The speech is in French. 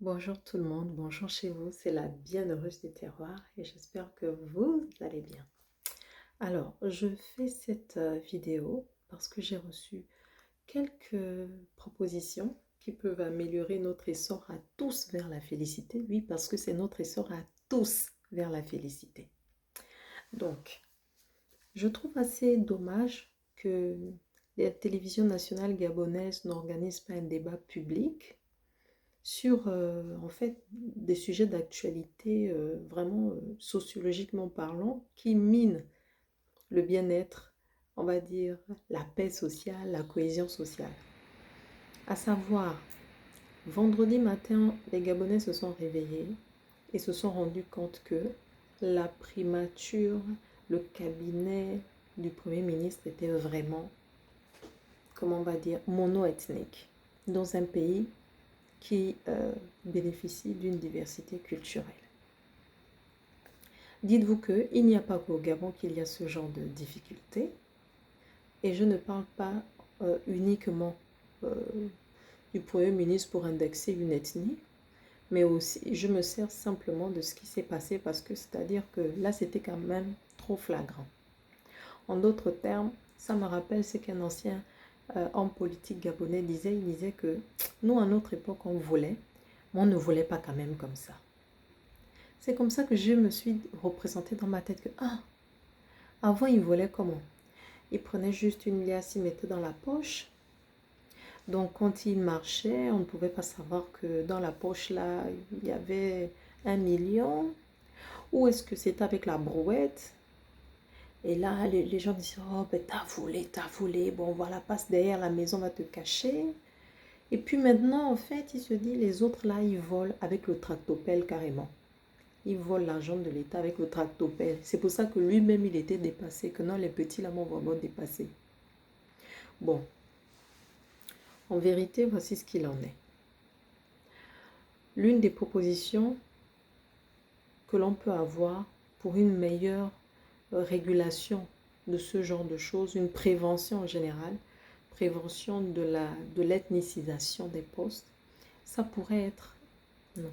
Bonjour tout le monde, bonjour chez vous, c'est la bienheureuse du terroir et j'espère que vous allez bien. Alors, je fais cette vidéo parce que j'ai reçu quelques propositions qui peuvent améliorer notre essor à tous vers la félicité. Oui, parce que c'est notre essor à tous vers la félicité. Donc, je trouve assez dommage que la télévision nationale gabonaise n'organise pas un débat public sur en fait des sujets d'actualité vraiment sociologiquement parlant qui minent le bien-être, on va dire la paix sociale, la cohésion sociale. À savoir, vendredi matin, les Gabonais se sont réveillés et se sont rendus compte que la primature, le cabinet du Premier ministre était vraiment, comment on va dire, mono-ethnique dans un pays qui bénéficie d'une diversité culturelle. Dites-vous qu'il n'y a pas qu'au Gabon qu'il y a ce genre de difficultés, et je ne parle pas uniquement du Premier ministre pour indexer une ethnie, mais aussi je me sers simplement de ce qui s'est passé parce que c'est-à-dire que là c'était quand même trop flagrant. En d'autres termes, ça me rappelle ce qu'un ancien homme politique gabonais disait. Il disait que nous à notre époque on voulait, mais on ne voulait pas quand même comme ça. C'est comme ça que je me suis représentée dans ma tête que, avant, il volait comment? Il prenait juste une liasse, il mettait dans la poche. Donc, quand il marchait, on ne pouvait pas savoir que dans la poche, là, il y avait 1 million. Ou est-ce que c'était avec la brouette? Et là, les gens disaient, oh, ben, t'as volé. Bon, voilà, passe derrière la maison, on va te cacher. Et puis maintenant, en fait, il se dit, les autres, là, ils volent avec le tractopelle carrément. Il vole l'argent de l'État avec le tractopelle. C'est pour ça que lui-même, il était dépassé, que non, les petits, là, m'ont vraiment dépassé. Bon, en vérité, voici ce qu'il en est. L'une des propositions que l'on peut avoir pour une meilleure régulation de ce genre de choses, une prévention en général, prévention de l'ethnicisation des postes, ça pourrait être, non,